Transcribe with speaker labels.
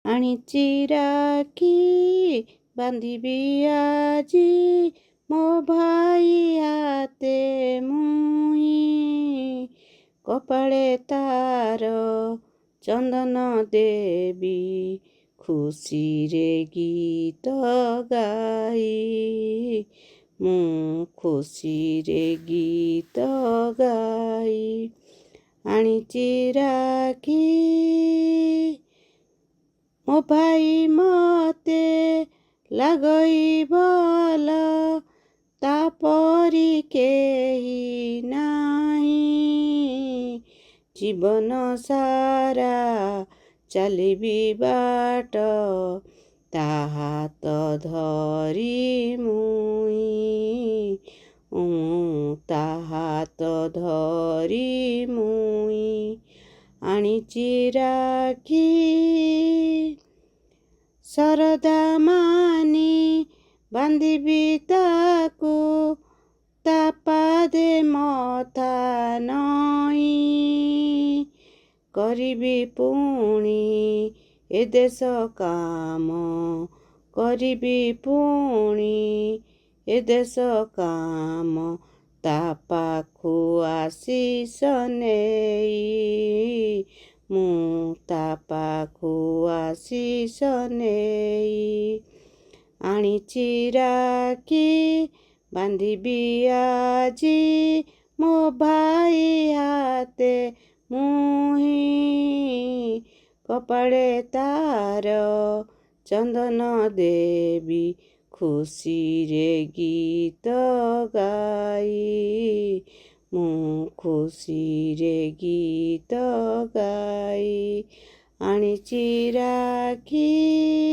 Speaker 1: ଆଣିଛି ରାକ୍ଷୀ ବାନ୍ଧିବି ଆଜି ମୋ ଭାଇ ହାତେ ମୁଇଁ। କପାଳେ ତାର ଚନ୍ଦନ ଦେବି ଖୁସିରେ ଗୀତ ଗାଇ। ମୁଁ ଖୁସିରେ ଗୀତ ଗାଇ ଆଣିଛି ରାକ୍ଷୀ। ମୋ ଭାଇ ମତେ ଲାଗଇ ଭଲ ତାପରି କେହି ନାହିଁ। ଜୀବନ ସାରା ଚାଲିବି ବାଟ ତା ହାତ ଧରି ମୁଇଁ। ତା ହାତ ଧରି ମୁଇଁ ଆଣିଛି ରାକ୍ଷୀ। ଶରଧା ମାନି ବାନ୍ଧିବି ତାକୁ ତା ପାଦେ ମଥା ନଇଁ। କରିବି ପୁଣି ଏ ଦେଶ କାମ, କରିବି ପୁଣି ଏ ଦେଶ କାମ ତା ପାଖୁ ଆଶିଷ ନେଇ। ମୁଁ ତା ପାଖୁ ଆଶିଷ ନେଇ ଆଣିଛି ରାକ୍ଷୀ ବାନ୍ଧିବି ଆଜି ମୋ ଭାଇ ହାତେ ମୁହିଁ। କପାଳେ ତାର ଚନ୍ଦନ ଦେବି ଖୁସିରେ ଗୀତ ଗାଇ। ମୁଁ ଖୁସିରେ ଗୀତ ଗାଇ ଆଣିଛି ରାକ୍ଷୀ।